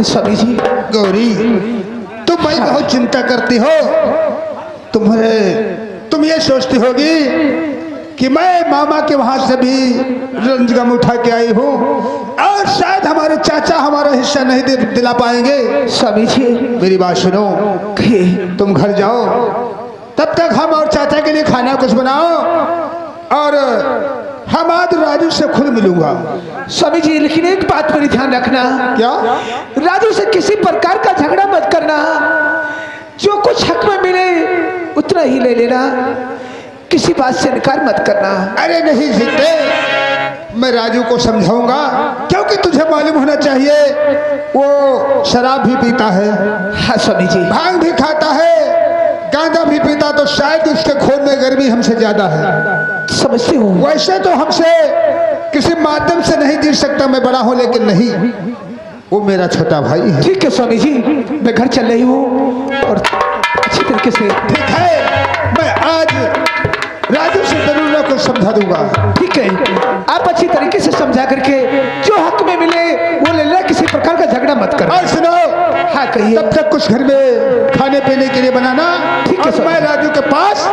स्वामी जी। गौरी, तुम भाई बहुत चिंता करती हो। तुम ये सोचती होगी कि मैं मामा के वहां से भी रंजगम उठा के आई हूँ और शायद हमारे चाचा हमारा हिस्सा नहीं दिला पाएंगे। स्वामी जी मेरी बात सुनो, तुम घर जाओ, तब तक हम और चाचा के लिए खाना कुछ बनाओ और हम आज राजू से खुद मिलूंगा। स्वामी जी, लेकिन एक बात पर ध्यान रखना। क्या? राजू से किसी प्रकार का झगड़ा मत करना। जो कुछ हक में मिले उतना ही ले लेना, किसी बात से इनकार मत करना। अरे नहीं जीते, मैं राजू को समझाऊंगा, क्योंकि तुझे मालूम होना चाहिए वो शराब भी पीता है। हाँ स्वामी जी। भांग भी खाता है, गांजा भी पीता, तो शायद उसके खून में गर्मी हमसे ज्यादा है। समझते हो? वैसे तो हमसे किसी माध्यम से नहीं जी सकता, मैं बड़ा हूं, लेकिन नहीं, वो मेरा छोटा भाई है। ठीक है स्वामी जी, मैं घर चल रही हूँ और अच्छी तरीके से। ठीक है, मैं आज राजू से जरूर कुछ समझा दूंगा। ठीक है, आप अच्छी तरीके से समझा करके जो हक में मिले वो ले ले, किसी प्रकार का झगड़ा मत करना। और सुनो, हाँ कहिए। तब तक कुछ घर में खाने पीने के लिए बनाना। ठीक है, मैं राजू के पास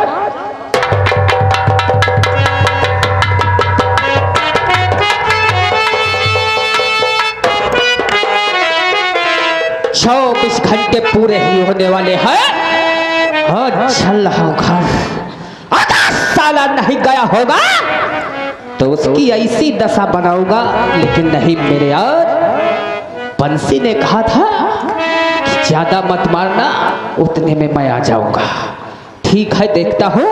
चौबीस घंटे पूरे ही होने वाले हैं और चल रहा हूं घर। आधा साला नहीं गया होगा तो उसकी ऐसी दशा बनाऊंगा। लेकिन नहीं मेरे यार, बंसी ने कहा था कि ज्यादा मत मारना, उतने में मैं आ जाऊंगा। ठीक है, देखता हूं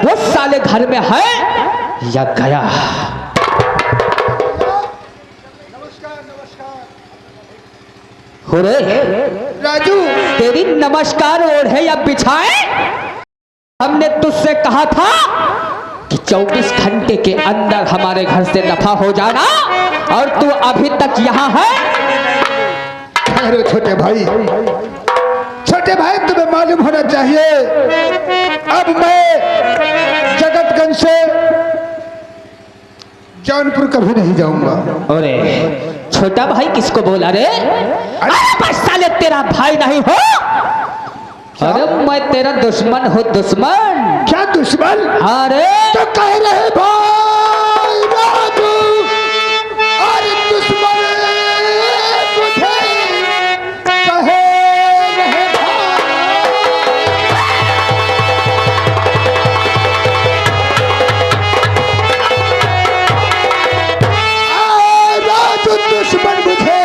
वो साले घर में है या गया। हो रे राजू, तेरी नमस्कार ओढ़े या बिछाए? हमने तुझसे कहा था कि 24 घंटे के अंदर हमारे घर से दफा हो जाना, और तू अभी तक यहाँ है। अरे छोटे भाई, तुम्हें मालूम होना चाहिए, अब मैं जगतगंज से जौनपुर कभी नहीं जाऊंगा। अरे छोटा भाई किसको बोला रे? अरे साले तेरा भाई नहीं हो। अरे मैं तेरा दुश्मन हूँ। दुश्मन? क्या दुश्मन? अरे तो कह रहे भाई राजू, अरे दुश्मन मुझे कह रहे भाई, राजू दुश्मन मुझे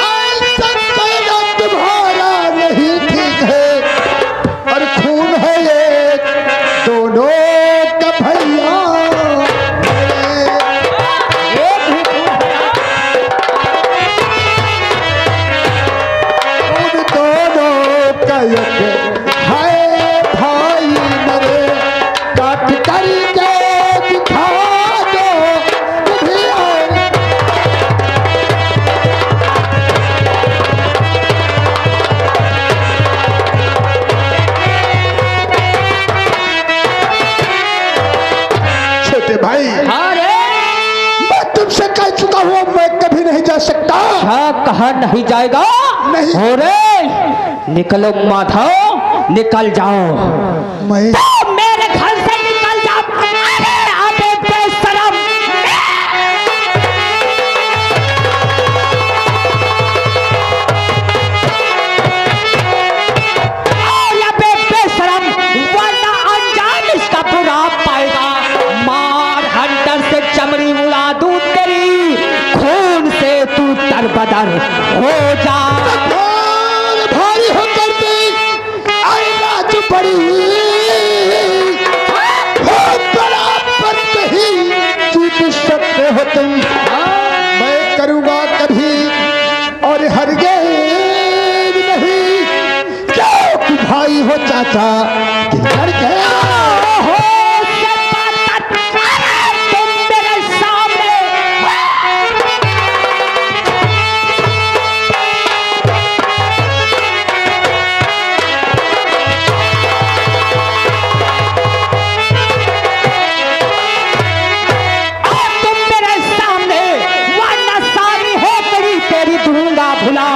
ऐसा कहना तुम्हारा नहीं ठीक है, और खून है एक दोनों का भैया। उन दोनों का एक है भाई मेरे, काट करके दिखा दो तुम्हें। भाई, अरे मैं तुमसे कह चुका हूँ, मैं कभी नहीं जा सकता। हाँ, कहा नहीं जाएगा? नहीं। हो रे, निकलो माधव, निकल जाओ। मैं तो मेरे घर से निकल जाओ। अरे अबे बेशरम, अबे बेशरम, वरना अंजाम इसका बुरा पाएगा। मार हंटर से चमड़ी उड़ा दूं तेरी, खून से तू तरबदर हो जा। भारी होकर भी आई राजू बड़ी बड़ा पद ही जीत सकते हो तुम। मैं करूंगा कभी और हरगिज नहीं, क्योंकि भाई हो चाचा कि लड़के भुला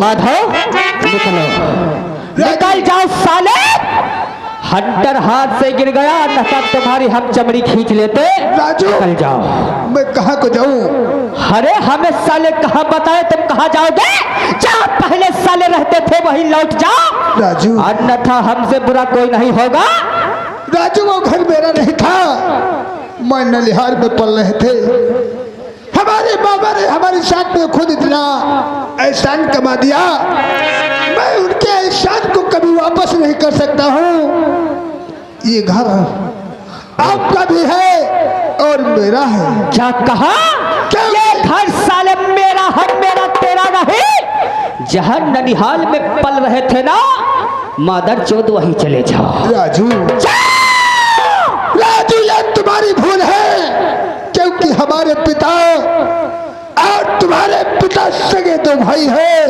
माधव निकलो, निकल जाओ साले। हंटर हाथ से गिर गया, नका तुम्हारी हम चमड़ी खींच लेते। राजू निकल जाओ। मैं कहाँ को जाऊँ? अरे हमें साले कहाँ बताए तुम कहाँ जाओगे? जहाँ पहले साले रहते थे वहीं लौट जाओ राजू, अन्यथा हमसे बुरा कोई नहीं होगा। राजू वो घर मेरा नहीं था, मैं नलिहार में पल रहे थे। हमारे बाबा ने हमारे साथ में खुद इतना एहसान कमा दिया, मैं उनके एहसान को कभी वापस नहीं कर सकता हूँ। ये घर आपका भी है और मेरा है। क्या कहा? ये घर साले मेरा है, मेरा तेरा नहीं। जहाँ ननिहाल में पल रहे थे ना मादर चोद, वहीं चले जाओ। राजू, राजू ये तुम्हारी भूल है, क्योंकि हमारे पिता और तुम्हारे पिता सगे दो भाई हैं।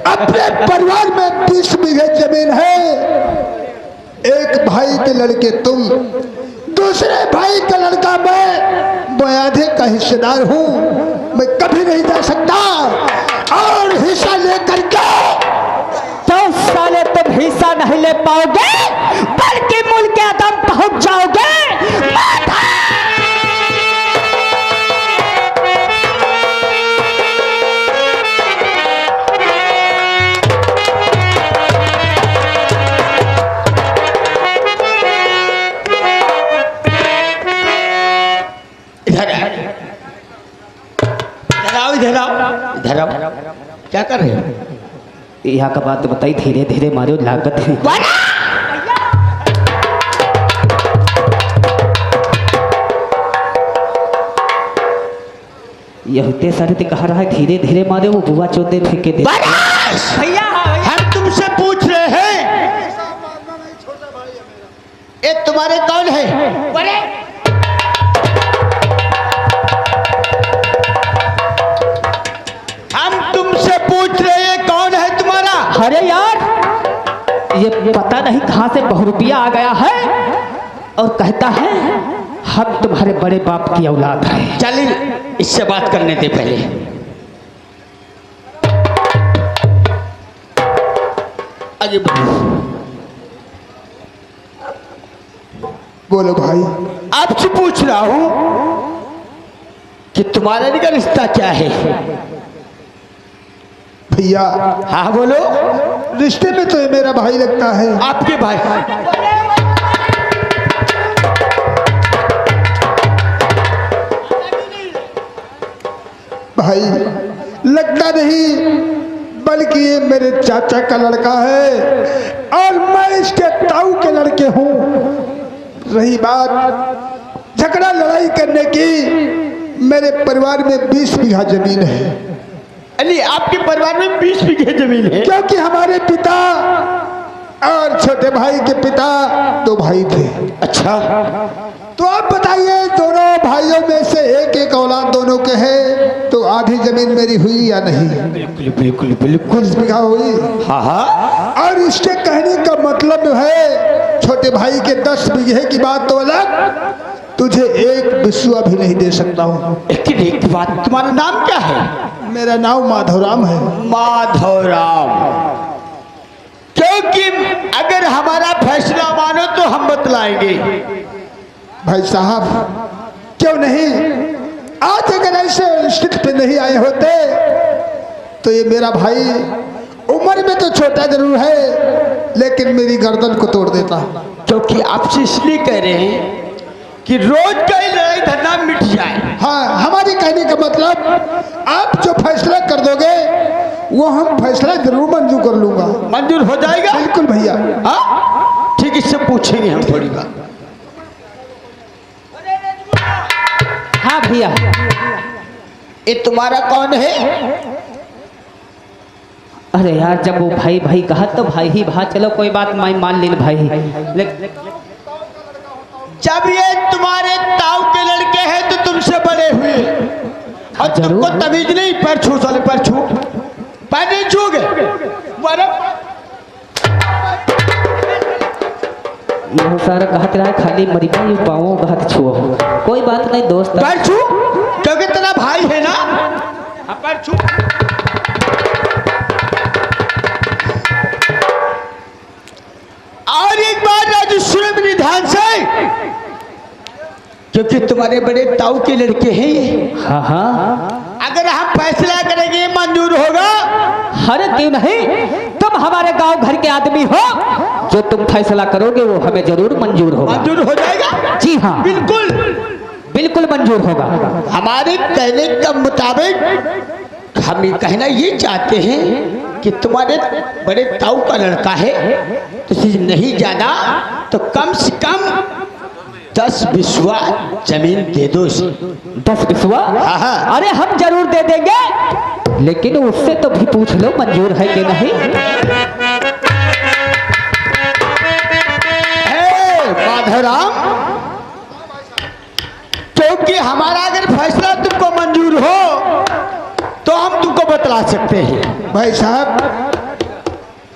अपने परिवार में 20 बीघे जमीन है। एक भाई के लड़के तुम, दूसरे भाई का लड़का मैं आधे का हिस्सेदार हूँ। मैं कभी नहीं जा सकता और हिस्सा लेकर के तो साले तुम हिस्सा नहीं ले पाओगे, बल्कि मुल्क के दम पहुंच जाओगे। इधर आओ। क्या कर रहे हो? यहाँ का बात बताई, धीरे धीरे मारो लागत है। यह होते सारे ते कहा रहा है धीरे धीरे मारे, वो बुआ चौदे फेंके दे। भैया हम तुमसे पूछ रहे हैं, ये तुम्हारे कौन है? अरे यार ये पता नहीं कहां से बहुरुपिया आ गया है और कहता है हम तुम्हारे बड़े बाप की औलाद है। चलिए इससे बात करने दे पहले। आगे बोलो भाई। आपसे पूछ रहा हूं कि तुम्हारा इनका रिश्ता क्या है? भैया हाँ बोलो। रिश्ते में तो ये मेरा भाई लगता है। आपके भाई? भाई लगता नहीं, बल्कि ये मेरे चाचा का लड़का है और मैं इसके ताऊ के लड़के हूँ। रही बात झगड़ा लड़ाई करने की, मेरे परिवार में 20 बीघा जमीन है। अली आपके परिवार में 20 बीघे जमीन है? क्योंकि हमारे पिता और छोटे भाई के पिता 2 भाई थे। अच्छा, तो आप बताइए, दोनों भाइयों में से एक औलाद दोनों के है, तो आधी जमीन मेरी हुई या नहीं? बिल्कुल बिल्कुल बिल्कुल 20 बीघा हुई। हाँ हाँ। और इसके कहने का मतलब है छोटे भाई के 10 बीघे की बात तो अलग, तुझे एक बिस्वा भी नहीं दे सकता हूँ। एक बात, तुम्हारा नाम क्या है? मेरा नाम माधवराम है। माधवराम। क्योंकि अगर हमारा फैसला मानो तो हम बतलाएंगे। भाई साहब क्यों नहीं, आज अगर ऐसे स्थिति पे नहीं आए होते तो ये मेरा भाई उम्र में तो छोटा जरूर है, लेकिन मेरी गर्दन को तोड़ देता। क्योंकि आपसे इसलिए कह रहे हैं कि रोज का ही लड़ाई धरना मिट जाए। हाँ, हमारी कहने का मतलब आप जो फैसला कर दोगे वो हम फैसला जरूर मंजूर कर लूंगा। मंजूर हो जाएगा? बिल्कुल भैया। हाँ ठीक, इससे पूछेंगे हम थोड़ी बात। हाँ भैया। ये तुम्हारा कौन है? अरे यार जब वो भाई भाई कहा तो भाई ही भा, चलो कोई बात मैं मान ली भाई। जब ये तुम्हारे ताऊ के लड़के हैं तो तुमसे बड़े हुए और तुमको तमीज नहीं। पैर छू, साले पैर छू, पैर नहीं छूगे। यह सारा कहत रहा है खाली मरीबा यू पाओ कहत छुओ। कोई बात नहीं दोस्त। पैर छू, क्योंकि तेरा भाई है ना। पैर छू। क्योंकि तुम्हारे बड़े ताऊ के लड़के हैं ये। हाँ हाँ। अगर हम फैसला करेंगे मंजूर होगा। अरे क्यों नहीं, तुम हमारे गांव घर के आदमी हो, जो तुम फैसला करोगे वो हमें जरूर मंजूर होगा। मंजूर हो जाएगा? जी हाँ, बिल्कुल बिल्कुल मंजूर होगा। हमारे कहने के मुताबिक हम ये कहना ये चाहते हैं कि तुम्हारे बड़े ताऊ का लड़का है, तो नहीं जाना तो कम से कम 10 बिस्वा जमीन दे दो इसे। 10 बिस्वा? हाँ। अरे हम जरूर दे देंगे, लेकिन उससे तो भी पूछ लो मंजूर है कि नहीं। माधवराम, क्योंकि हमारा अगर फैसला तुमको मंजूर हो तो हम तुमको बतला सकते हैं। भाई साहब,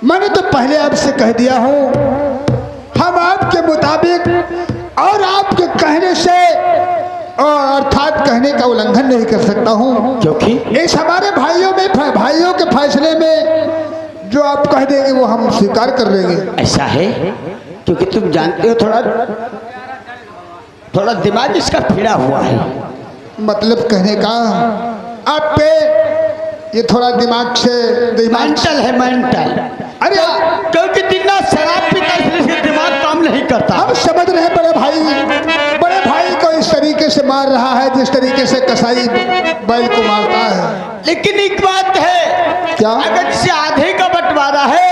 मैंने तो पहले आपसे कह दिया हूँ, हम आपके मुताबिक और आपके कहने से और अर्थात कहने का उल्लंघन नहीं कर सकता हूँ, क्योंकि इस हमारे भाइयों के फैसले में जो आप कह देंगे वो हम स्वीकार कर लेंगे। ऐसा है, क्योंकि तुम जानते हो थोड़ा दिमाग इसका फिरा हुआ है। मतलब कहने का आप पे ये थोड़ा दिमाग मेंटल है, मेंटल। अरे क्योंकि दिन रात शराब पीता है, इसलिए इसका दिमाग काम नहीं करता। हम समझ रहे हैं बड़े भाई को इस तरीके से मार रहा है जिस तरीके से कसाई बैल को मारता है। लेकिन एक बात है, क्या? अगर जिसे आधे का बंटवारा है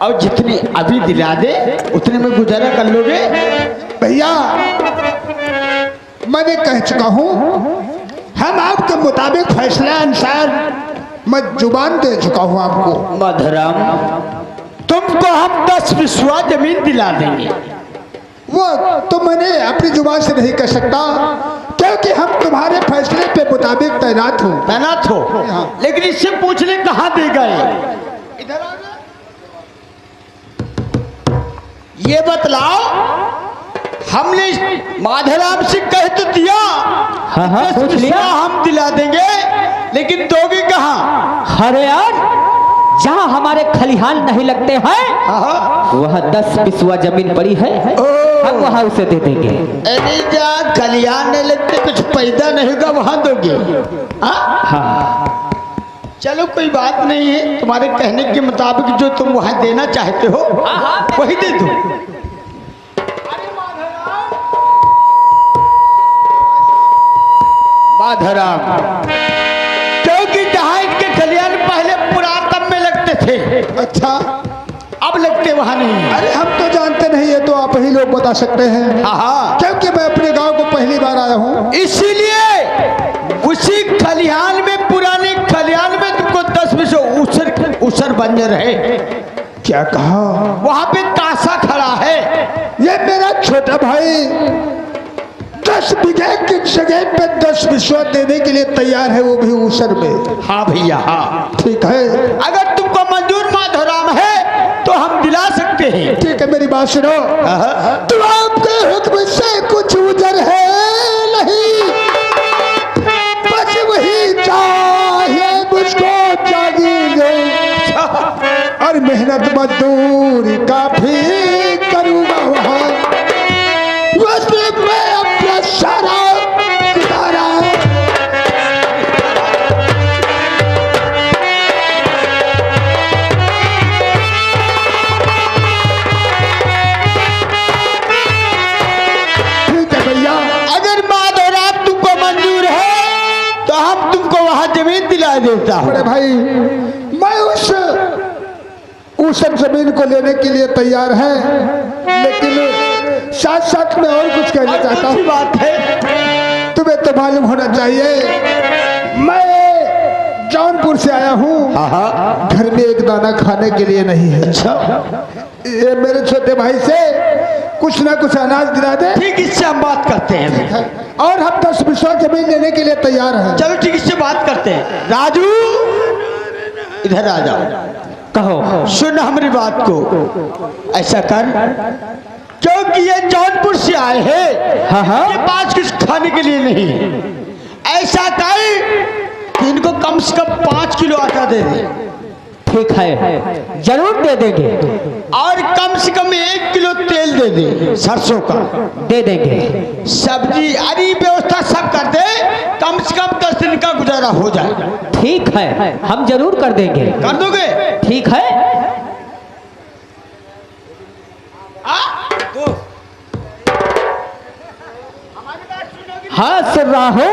और जितने अभी दिला दे उतने में गुजारा कर लोगे। भैया, मैंने कह चुका हूँ, हम आपके मुताबिक फैसला अनुसार मैं जुबान दे चुका हूँ आपको। मधुराम, तुमको हम 10 बिस्वा जमीन दिला देंगे। वो तो मैंने अपनी जुबान से नहीं कह सकता, क्योंकि हम तुम्हारे फैसले पे मुताबिक तैनात हो। हाँ। लेकिन इससे पूछने कहाँ दे गए? इधर आ जा। ये बतलाओ, हमने माधवराम से कह तो दिया, हाँ हाँ, 10 पूछ लिया। बिस्वा हम दिला देंगे, लेकिन दोगे कहाँ? अरे यार, जहाँ हमारे खलिहान नहीं लगते हैं वह 10 बिस्वा जमीन पड़ी है, हम वहाँ उसे दे देंगे। अरे जा खलिहान नहीं लगते, कुछ पैदा नहीं होगा, वहाँ दोगे? हाँ। चलो कोई बात नहीं है, तुम्हारे कहने के मुताबिक जो तुम वहाँ देना चाहते हो वही दे दो। माधवराम, क्योंकि जहाँ इनके खलिहान पहले पुरातन में लगते थे, अच्छा, अब लगते वहाँ नहीं। अरे हम तो जानते नहीं है, तो आप ही लोग बता सकते हैं। हाँ, क्योंकि मैं अपने गांव को पहली बार आया हूँ, इसीलिए उसी खलिहान में, पुराने खलिहान में तुमको 10 बिस्वा उसर बंजर है। क्या कहा? वहाँ पे ताशा खड़ा है। ये मेरा छोटा भाई 10 बीघे की जगह पे 10 बिस्वा देने के लिए तैयार है, वो भी ऊसर में। हाँ भैया, हाँ ठीक है, अगर तुमको मंजूर माधवराम है तो हम दिला सकते हैं। ठीक है, मेरी बात सुनो। तो आपके हुक्म से कुछ उजर है नहीं, बस वही चाहिए मुझको जागीरे, और मेहनत मजदूरी काफी करूँगा वहाँ, मैं अपना सारा गुजारा। ठीक है भैया, अगर माधवराम तुमको मंजूर है तो हम तुमको वहाँ जमीन दिला देता हूँ। बड़े भाई, मैं उस जमीन को लेने के लिए तैयार है, लेकिन साथ साथ में और कुछ कहना चाहता हूँ। बात है, तुम्हें तो मालूम होना चाहिए, मैं जौनपुर से आया हूँ, घर में एक दाना खाने के लिए नहीं है। ये मेरे छोटे भाई से कुछ ना कुछ अनाज दिला दे। ठीक, इससे हम बात करते हैं। और हम 10 बिस्वा जमीन लेने के लिए तैयार हैं। चलो ठीक, इससे बात करते हैं। राजू, इधर आ जाओ। कहो। सुन हमारी बात को। ऐसा कर, क्योंकि ये जौनपुर से आए हैं, हाँ हाँ, इनके पास कुछ खाने के लिए नहीं है। ऐसा कर कि इनको कम से कम 5 किलो आटा दे दे। ठीक है, जरूर दे देंगे। और कम से कम 1 किलो तेल दे दे सरसों का। दे देंगे। सब्जी अरे व्यवस्था सब कर दे, कम से कम 10 दिन का गुजारा हो जाए। ठीक है, हम जरूर कर देंगे। कर दोगे? ठीक है। हाँ सुन रहा हूँ।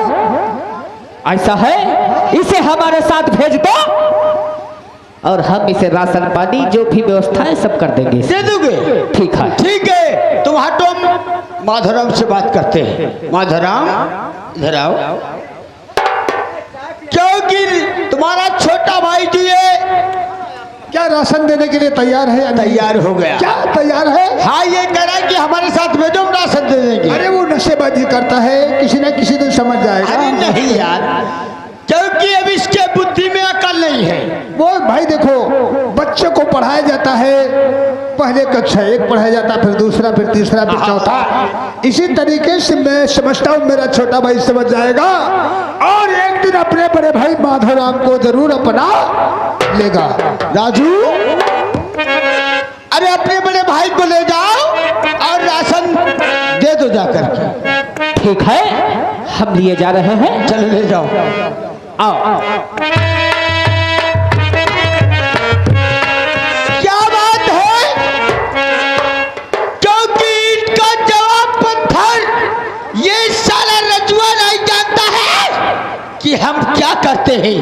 ऐसा है, इसे हमारे साथ भेज दो और हम इसे राशन पानी जो भी व्यवस्था है सब कर देंगे। दे दोगे? ठीक है। ठीक है, तुम हटो, माधवराम से बात करते हैं। माधवराम इधर आओ। क्योंकि तुम्हारा छोटा भाई जो है क्या राशन देने के लिए तैयार है या नहीं? तैयार हो गया। क्या तैयार है? हाँ, ये कह रहा है कि हमारे साथ भेजो, हम राशन दे देंगे। अरे वो नशेबाजी करता है, किसी न किसी दिन समझ जाएगा। अरे नहीं यार, क्योंकि अब इसके बुद्धि में अकल नहीं है। वो भाई देखो, बच्चे को पढ़ाया जाता है, पहले कक्षा 1 पढ़ाया जाता, फिर दूसरा, फिर तीसरा, फिर चौथा। इसी तरीके से मैं समझता हूँ मेरा छोटा भाई समझ जाएगा और एक दिन अपने बड़े भाई माधवराम को जरूर अपना लेगा। राजू, अरे अपने बड़े भाई को ले जाओ और राशन दे दो जाकर के। ठीक है, हम लिए जा रहे हैं। चलो ले जाओ। आओ। क्या बात है? क्योंकि इनका जवाब पत्थर, ये साला रजुआ नहीं जानता है कि हम क्या करते हैं,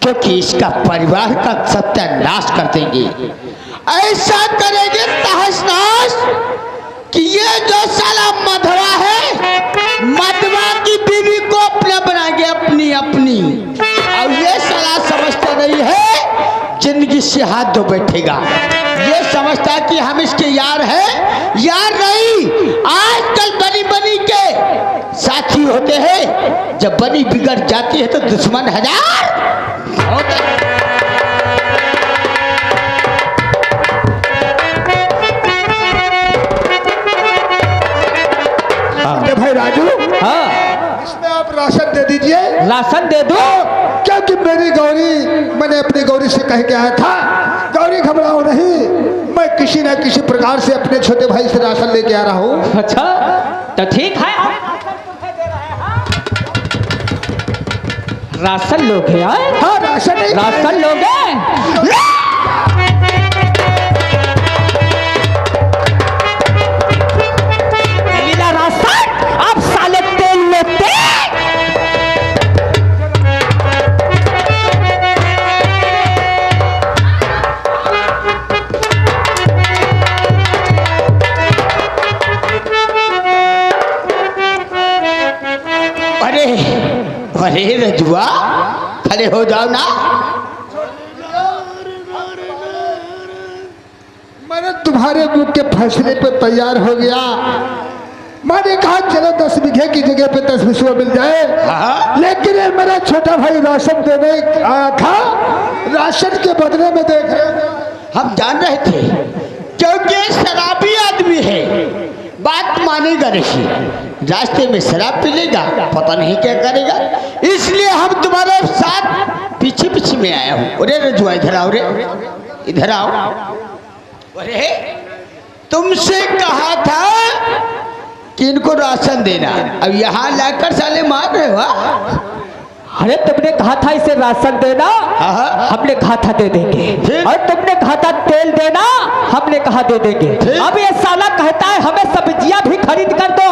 क्योंकि इसका परिवार का सत्यानाश कर देंगे। ऐसा करेंगे तहस नहस कि ये जो साला मधवा है, मधवा की बीवी को अपना बनाएंगे, अपनी अपनी। और ये साला समझता नहीं है, जिंदगी से हाथ धो बैठेगा। ये समझता कि हम इसके यार हैं, यार नहीं। आजकल बनी बनी के साथी होते हैं, जब बनी बिगड़ जाती है तो दुश्मन हजार होते हैं। भाई राजू, हाँ, इसमें आप राशन दे दीजिए। राशन दे दो। क्योंकि मेरी गौरी, मैंने अपनी गौरी से कह के आया था, गौरी घबराओ नहीं, मैं किसी न किसी प्रकार से अपने छोटे भाई से राशन लेके आ रहा हूँ। अच्छा, तो ठीक है। राशन लोगे? हाँ, राशन नहीं, राशन लोगे? मिला राशन, अब साले तेल लेते। अरे अरे रजुआ, खड़े हो जाओ ना। मैंने तुम्हारे मुंह के फैसले पे तैयार हो गया। मैंने कहा चलो 10 बीघे की जगह पे 10 बिस्वा मिल जाए, लेकिन ये मेरा छोटा भाई राशन देने आया था, राशन के बदले में देख रहे हो। हम जान रहे थे, क्योंकि शराबी आदमी है, बात मानेगा नहीं, रास्ते में शराब पी लेगा, पता नहीं क्या करेगा, इसलिए हम तुम्हारे साथ पीछे पीछे में आया हूँ। अरे रजुआ इधर आओ रे, इधर आओ। अरे तुमसे कहा था कि इनको राशन देना, अब यहाँ लाकर साले मार रहे हो। अरे तुमने कहा था इसे राशन देना, हाँ। हमने कहा था दे देंगे। फिर? और तुमने कहा था तेल देना, हमने कहा दे देंगे। फिर? अब ये साला कहता है हमें सब्जियां भी खरीद कर दो।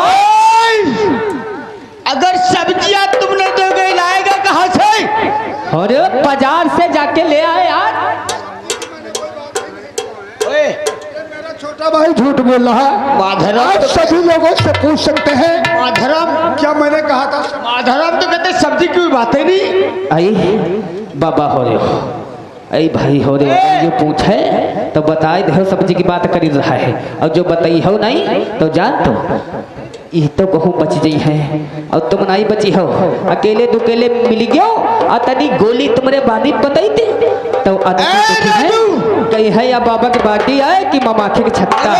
अगर सब्जियां तुम नहीं दोगे, लाएगा कहाँ से? अरे बाजार से जाके ले आए यार। ओए, मेरा छोटा भाई झूठ बोल रहा है। माधवराम आप तो सभी लोगों से पूछ सकते हैं, माधवराम क्या मैंने कहा था? माधवराम तो कहते सब्जी की बातें नहीं। आई बाबा हो रहे हो, आई भाई हो रहे हो, अगर ये पूछे तो बताए दे सब्जी की बात कर रहा है, और जो बताई हो नहीं तो जान तो ये तो कहूँ बच गई है और तुम नहीं बची हो। अकेले दुकेले मिल गयो और तनी गोली तुम्हारे बानी बताई थी तो कही है या बाबा की बाटी है कि ममाखे की छत्ता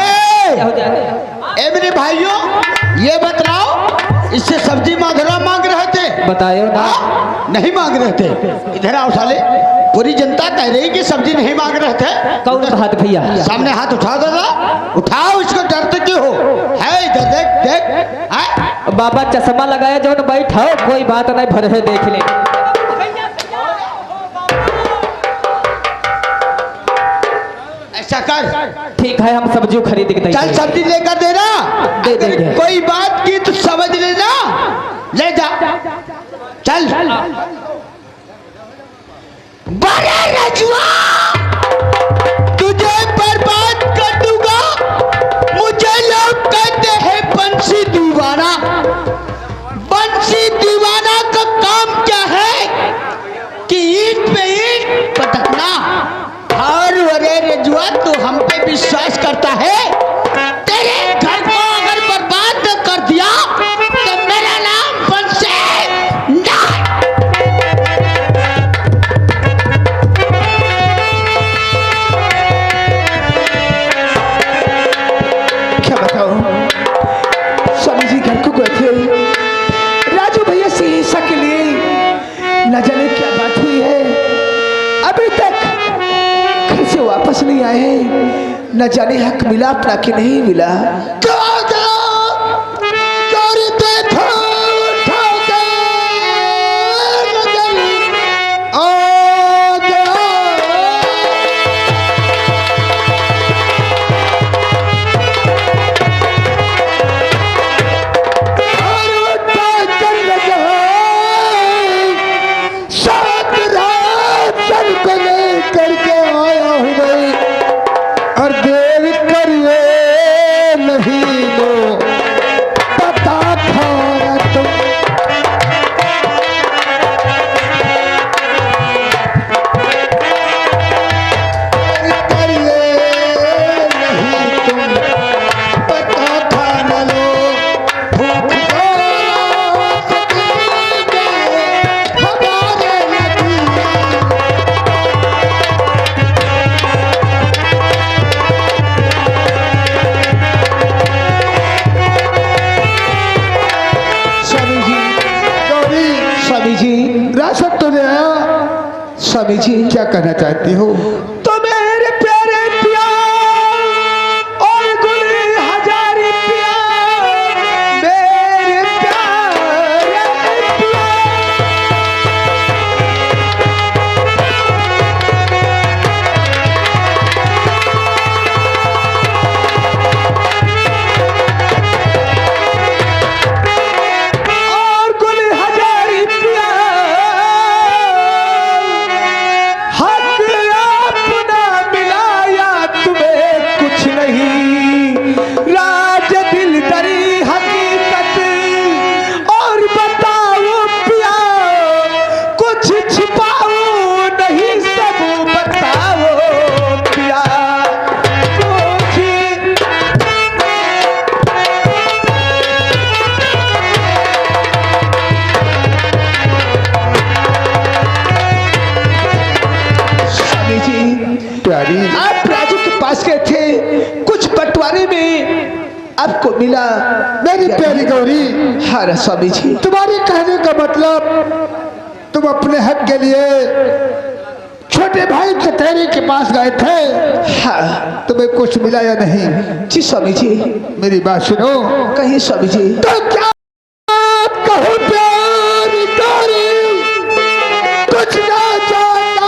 ए मेरे भाइयों, ये बताओ, इससे सब्जी माधवराम मांग रहे थे? बतायो ना। नहीं मांग रहे थे। इधर आओ साले, पूरी जनता कह रही कि सब्जी नहीं मांग रहे थे। कौन बात भैया? सामने हाथ उठा दादा, उठाओ, इसको डरते क्यों हो? है इधर देख देख। है? बाबा चश्मा लगाया जो न बैठो, कोई बात नहीं, भरे देख ले। ऐसा कर, ठीक है, हम सब्जी खरीद के देंगे। चल सब्जी लेकर देना। दे अगर देंगे। कोई बात की तो समझ लेना, ले जा। चल बड़े रजुआ, तुझे बर्बाद कर दूंगा। मुझे लोग कहते हैं बंसी दीवाना। बंसी दीवाना का काम क्या है कि ईंट पे ईंट पटकना। और अरे रजुआ, तू हम पे विश्वास करता है? तेरे घर को अगर बर्बाद न कर दिया तो मेरा नाम बंसी नहीं। क्या बताऊं, स्वामी जी घर को गए थे राजू भैया से हिस्सा के लिए। न जाने क्या बात हुई है, अभी तक घर से वापस नहीं आए हैं। न जाने हक मिला अपना कि नहीं मिला। स्वामी जी क्या कहना चाहती हो? तो मेरे प्यारे पिया और गुली हजारी पिया, मेरे प्यारे पिया। और गुली हजारी पिया, आप राजू के पास गए थे, कुछ बंटवारे में आपको मिला। मेरी प्यारी गौरी, हाँ स्वामी जी, तुम्हारे कहने का मतलब तुम अपने हक के लिए छोटे भाई कतहरी के पास गए थे। हाँ तुम्हें कुछ मिला या नहीं? जी स्वामी जी। मेरी बात सुनो। कहिए स्वामी जी। तो क्या कहूँ प्यारी गौरी, कुछ ना जाता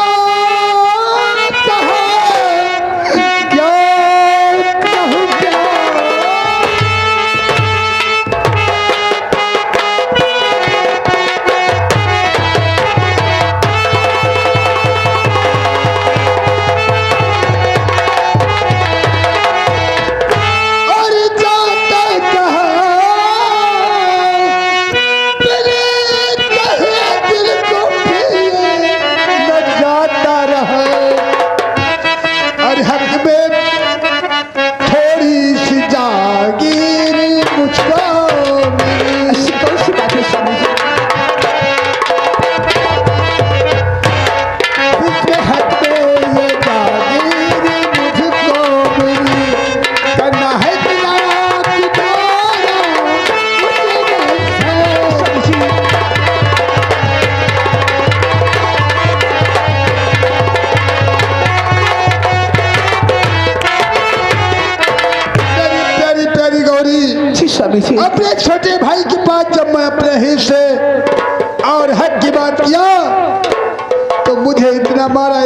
स्वामी जी अपने छोटे भाई के पास जब मैं अपने हिस्से और हक की बात किया तो मुझे इतना मारा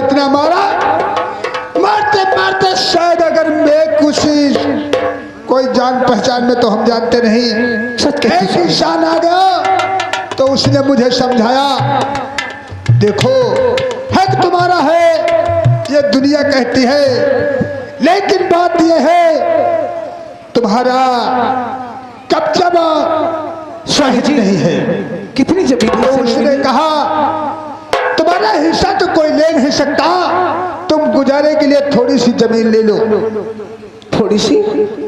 मारते मारते शायद अगर मैं कुछ कोई जान पहचान में तो हम जानते नहीं, एक इंसान आ गया तो उसने मुझे समझाया, देखो हक तुम्हारा है ये दुनिया कहती है, लेकिन बात यह है तुम्हारा कब्जा सही नहीं है। कितनी जमीन तो उसने कहा तुम्हारा हिस्सा तो कोई ले नहीं सकता, तुम गुजारे के लिए थोड़ी सी जमीन ले लो। थोड़ी सी?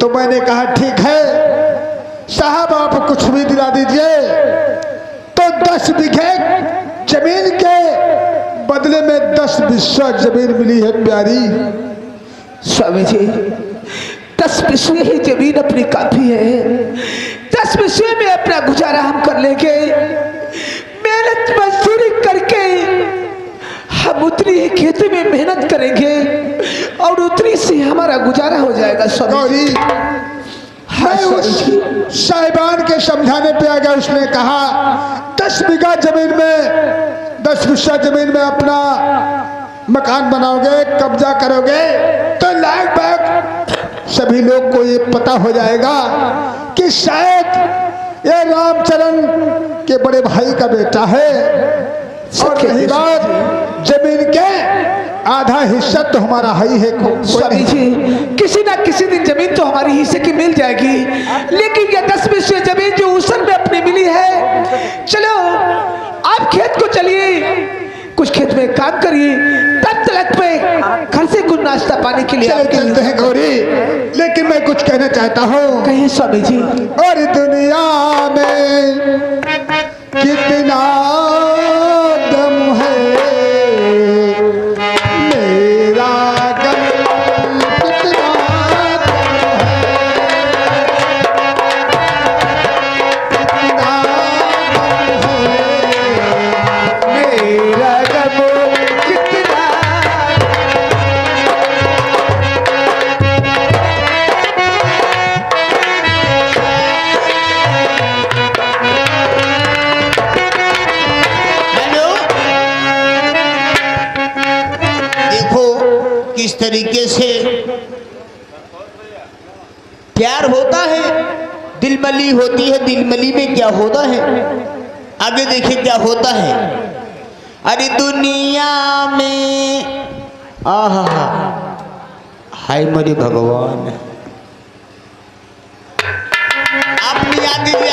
तो मैंने कहा ठीक है साहब आप कुछ भी दिला दीजिए। तो 10 बीघे जमीन के बदले में 10 बिस्वा जमीन मिली है प्यारी। स्वामी जी 10 बिस्वे ही जमीन अपनी काफी है। 10 बिस्वे में अपना गुजारा हम कर लेंगे। मेहनत मजदूरी करके हम उतनी ही खेती में मेहनत करेंगे और उतनी से हमारा गुजारा हो जाएगा। गौरी मैं उस साहिबान के समझाने पे आ गया। उसने कहा 10 बीघा जमीन में 10 बिस्वा जमीन में अपना मकान बनाओगे, कब्जा करोगे तो लगभग सभी लोग को ये पता हो जाएगा कि शायद ये रामचरण के बड़े भाई का बेटा है। और रही बात जमीन के आधा हिस्सा तो हमारा ही है। स्वामी जी किसी ना किसी दिन जमीन तो हमारी हिस्से की मिल जाएगी, लेकिन ये 10 बिस्वे जमीन जो उसर में अपनी मिली है, चलो आप खेत को चलिए, कुछ खेत में काम करिए, तब तलक पे घर से कुछ नाश्ता पानी के लिए चलते हैं गौरी। लेकिन मैं कुछ कहना चाहता हूँ। कहिए स्वामी जी। और दुनिया में कितना दम है, मेरा गम कितना दम है, मेरा गम कितना। किस तरीके से प्यार होता है, दिलमली होती है। दिलमली में क्या होता है, आगे देखिए क्या होता है। अरे दुनिया में आहा हाय मेरे भगवान, आपने याद दिया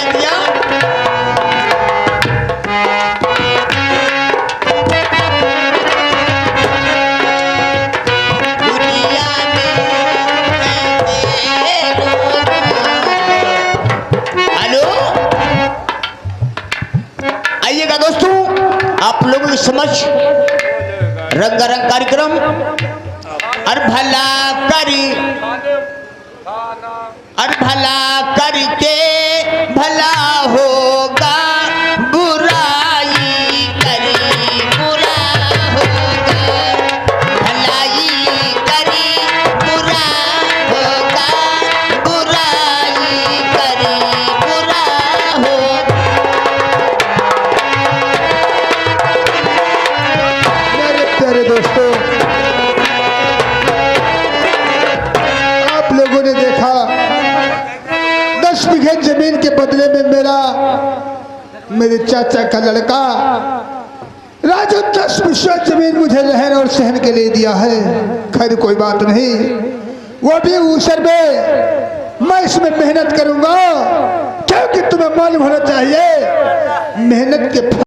दोस्तों, आप लोगों की समझ रंगारंग कार्यक्रम और भला करके भला होगा, बुराई करी बुरा होगा, भलाई करी बुरा होगा, बुराई करी बुरा होगा। प्यारे दोस्तों, आप लोगों ने देखा 10 बीघे जमीन के बदले में मेरे चाचा का लड़का राजू 10 बिस्वा जमीन मुझे रहन और सहन के लिए दिया है। खैर कोई बात नहीं, वो भी ऊसर में मैं इसमें मेहनत करूंगा, क्योंकि तुम्हें मालूम होना चाहिए मेहनत के